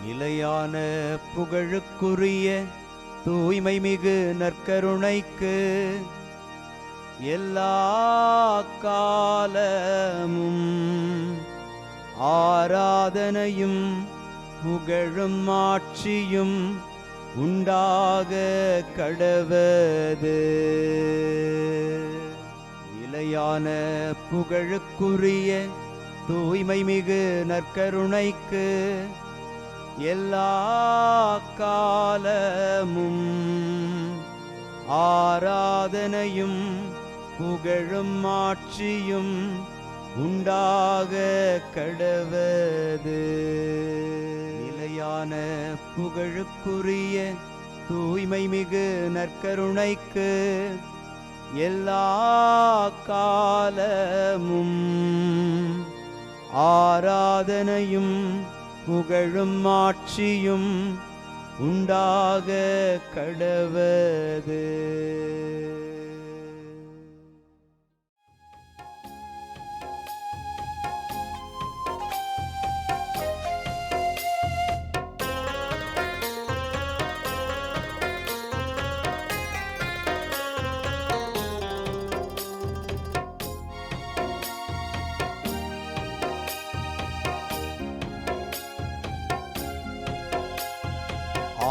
நிலையான புகழுக்குரிய தூய்மை மிகு நற்கருணைக்கு எல்லா காலமும் ஆராதனையும் புகழும் ஆட்சியும் உண்டாக கடவது. நிலையான புகழுக்குரிய தூய்மை மிகு நற்கருணைக்கு எல்லா காலமும் ஆராதனையும் புகழும் ஆட்சியும் உண்டாக கடவது. நிலையான புகழுக்குரிய தூய்மை மிகு நற்கருணைக்கு எல்லா காலமும் ஆராதனையும் புகழும் ஆட்சியும் உண்டாக கடவது.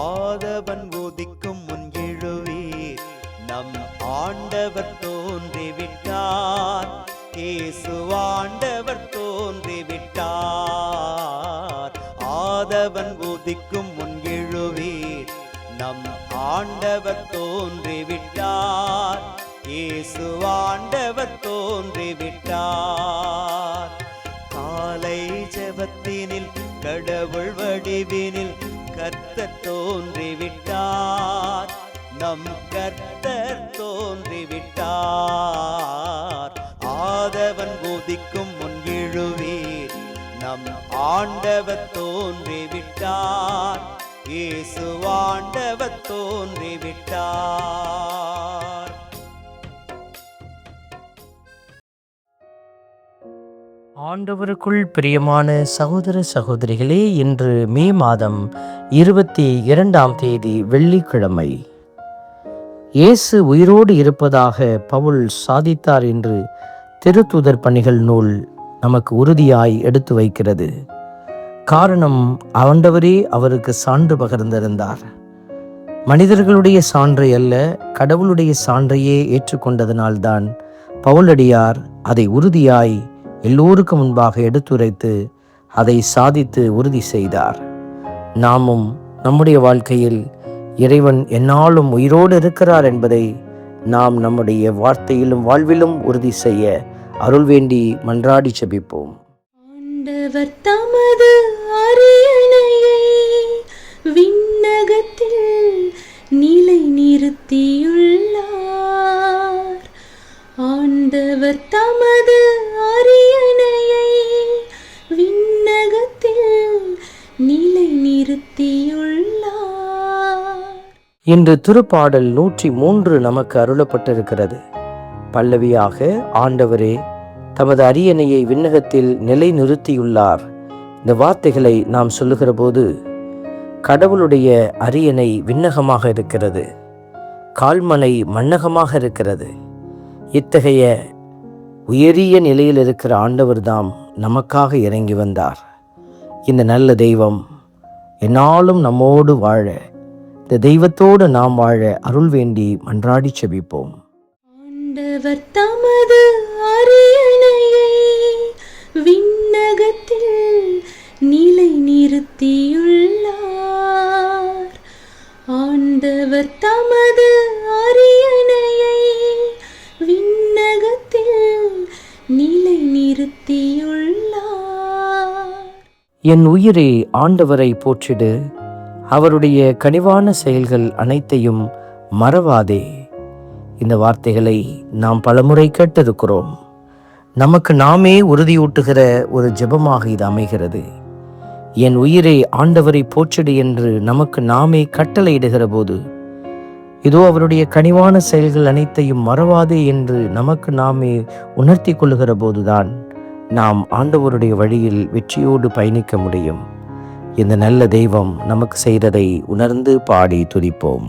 ஆதவன் உதிக்கும் முன் எழுவீர், நம் ஆண்டவர் தோன்றிவிட்டார். இயேசு ஆண்டவர் தோன்றிவிட்டார். ஆதவன் உதிக்கும் முன் எழுவீர், நம் ஆண்டவர் தோன்றிவிட்டார். இயேசு ஆண்டவர் தோன்றிவிட்டார். காலை ஜெபத்தினில் கடவுள் வடிவினில் கர்த்தர் தோன்றிவிட்டார். நம் கர்த்தர் தோன்றிவிட்டார். ஆதவன் உதிக்கும் முன் எழுவீர், நம் ஆண்டவர் தோன்றிவிட்டார். இயேசு ஆண்டவர் தோன்றிவிட்டார். ஆண்டவருக்குள் பிரியமான சகோதர சகோதரிகளே, இன்று மே மாதம் 22ஆம் தேதி வெள்ளிக்கிழமை. இயேசு உயிரோடு இருப்பதாக பவுல் சாதித்தார் என்று திருத்தூதர் பணிகள் நூல் நமக்கு உறுதியாய் எடுத்து வைக்கிறது. காரணம், ஆண்டவரே அவருக்கு சான்று பகர்ந்திருந்தார். மனிதர்களுடைய சான்றை அல்ல, கடவுளுடைய சான்றையே ஏற்றுக்கொண்டதனால்தான் பவுலடியார் அதை உறுதியாய் எல்லோருக்கும் முன்பாக எடுத்துரைத்து அதை சாதித்து உறுதி செய்தார். நாமும் நம்முடைய வாழ்க்கையில் இறைவன் எந்நாளும் உயிரோடு இருக்கிறார் என்பதை நாம் நம்முடைய வார்த்தையிலும் வாழ்விலும் உறுதி செய்ய அருள் வேண்டி மன்றாடி ஜெபிப்போம். ஆண்டவர் தமது அரியணையை விண்ணகத்தில் நிலை நிறுத்தியுள்ளார். ஆண்டவர் தமது அரியணையை விண்ணகத்தில் நிலை நிறுத்தியுள்ளார். இன்று திருப்பாடல் 103 நமக்கு அருளப்பட்டிருக்கிறது. பல்லவியாக, ஆண்டவரே தமது அரியணையை விண்ணகத்தில் நிலை நிறுத்தியுள்ளார். இந்த வார்த்தைகளை நாம் சொல்லுகிற போது கடவுளுடைய அரியணை விண்ணகமாக இருக்கிறது, கால்மனை மண்ணகமாக இருக்கிறது. இத்தகைய உயரிய நிலையில் இருக்கிற ஆண்டவர்தாம் நமக்காக இறங்கி வந்தார். இந்த நல்ல தெய்வம் எந்நாளும் நம்மோடு வாழ, இந்த தெய்வத்தோடு நாம் வாழ அருள் வேண்டி மன்றாடி செபிப்போம். ஆண்டவர் தமது அரியணையை விண்ணகத்தில் நிலை நிறுத்தியுள்ளார். ஆண்டவர் தமது அரியணையை விண்ணகத்தில் நிலை நிறுத்தியுள்ளார். என் உயிரே ஆண்டவரை போற்றிடு, அவருடைய கனிவான செயல்கள் அனைத்தையும் மறவாதே. இந்த வார்த்தைகளை நாம் பலமுறை கேட்டிருக்கிறோம். நமக்கு நாமே உறுதியூட்டுகிற ஒரு ஜெபமாக இது அமைகிறது. என் உயிரை ஆண்டவரை போற்றிடு என்று நமக்கு நாமே கட்டளையிடுகிற போது, இதோ அவருடைய கனிவான செயல்கள் அனைத்தையும் மறவாதே என்று நமக்கு நாமே உணர்த்தி கொள்ளுகிற போதுதான் நாம் ஆண்டவருடைய வழியில் வெற்றியோடு பயணிக்க முடியும். இந்த நல்ல தெய்வம் நமக்கு செய்ததை உணர்ந்து பாடி துதிப்போம்.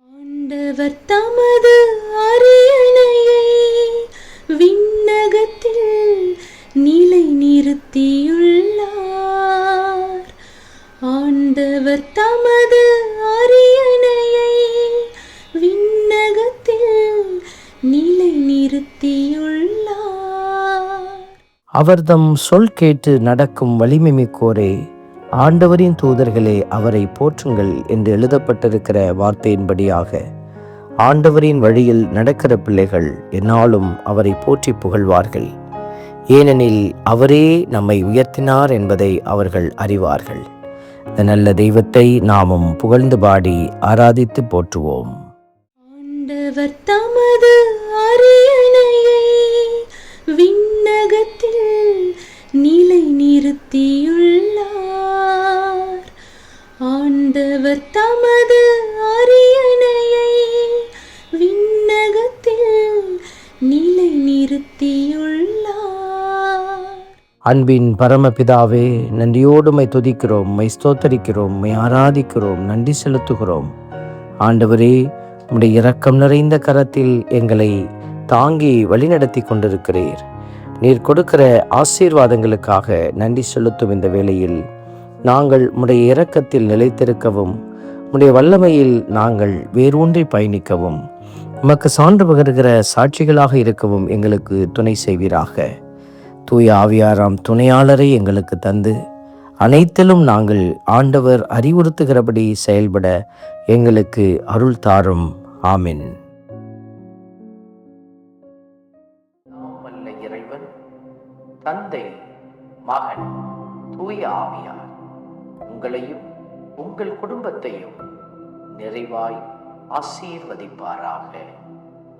ஆண்டவர் தமது அரியணையை விண்ணகத்தில் நிலை நிறுத்தியுள்ளார். ஆண்டவர் தமது அரியணையை விண்ணகத்தில் நிலை நிறுத்தியுள்ளார். அவர்தம் சொல் கேட்டு நடக்கும் வலிமை மிக்கோரே, ஆண்டவரின் தூதர்களே அவரை போற்றுங்கள் என்று எழுதப்பட்டிருக்கிற வார்த்தையின்படியாக ஆண்டவரின் வழியில் நடக்கிற பிள்ளைகள் எந்நாளும் அவரை போற்றி புகழ்வார்கள். ஏனெனில் அவரே நம்மை உயர்த்தினார் என்பதை அவர்கள் அறிவார்கள். இந்த நல்ல தெய்வத்தை நாமும் புகழ்ந்து பாடி ஆராதித்து போற்றுவோம். ஆண்டவர் தமது அரியணையை விண்ணகத்தில் நிலை நிறுத்தியுள்ளார். ஆண்டவர் தமது அரியணையை விண்ணகத்தில் நிலை நிறுத்தியுள்ளார். அன்பின் பரமபிதாவே, நன்றியோடு மை துதிக்கிறோம், மை ஸ்தோத்தரிக்கிறோம், மை ஆராதிக்கிறோம், நன்றி செலுத்துகிறோம். ஆண்டவரே, உம்முடைய இரக்கம் நிறைந்த கரத்தில் எங்களை தாங்கி வழிநடத்தி கொண்டிருக்கிறீர். நீர் கொடுக்கிற ஆசீர்வாதங்களுக்காக நன்றி செலுத்தும் இந்த வேளையில் நாங்கள் உம்முடைய இரக்கத்தில் நிலைத்திருக்கவும், உம்முடைய வல்லமையில் நாங்கள் வேரூன்றி பயணிக்கவும், உமக்கு சான்று பகருகிற சாட்சிகளாக இருக்கவும் எங்களுக்கு துணை செய்வீராக. தூய ஆவியாராம் துணையாளரை எங்களுக்கு தந்து அனைத்திலும் நாங்கள் ஆண்டவர் அறிவுறுத்துகிறபடி செயல்பட எங்களுக்கு அருள் தாரும். ஆமென். இறைவன் தந்தை, மகன், தூய ஆவியார் உங்களையும் உங்கள் குடும்பத்தையும் நிறைவாய் ஆசீர்வதிப்பாராக.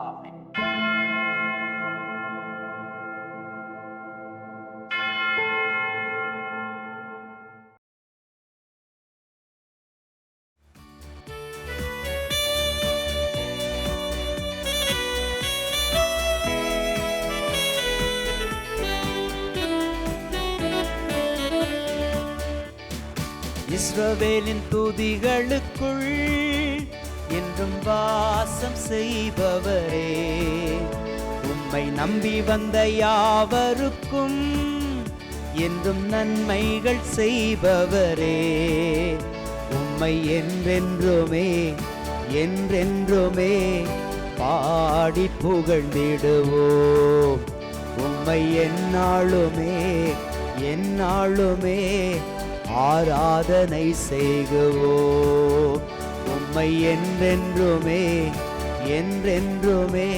ஆமென். இஸ்ரவேலின் துதிகளுக்குள் என்றும் வாசம் செய்பவரே, உம்மை நம்பி வந்த யாவருக்கும் என்றும் நன்மைகள் செய்பவரே, உம்மை என்றென்றுமே என்றென்றுமே பாடி புகழ்ந்திடுவோம். உம்மை எந்நாளுமே எந்நாளுமே ஆராதனை செய்குவோம். உம்மை என்றென்றுமே என்றென்றுமே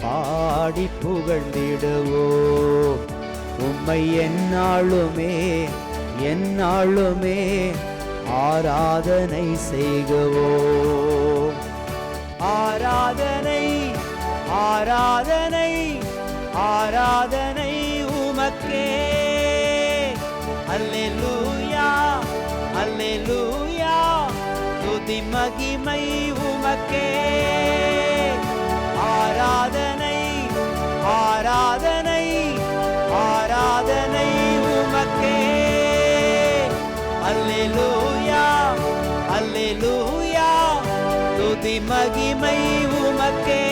பாடி புகழ்ந்திடுவோம். உம்மை எந்நாளுமே எந்நாளுமே ஆராதனை செய்குவோம். ஆராதனை ஆராதனை ஆராதனை உமக்கே. அல்லேலூயா அல்லேலூயா, துதி மகிமை உமக்கே. ஆராதனை ஆராதனை ஆராதனை உமக்கே. அல்லேலூயா அல்லேலூயா, துதி மகிமை உமக்கே.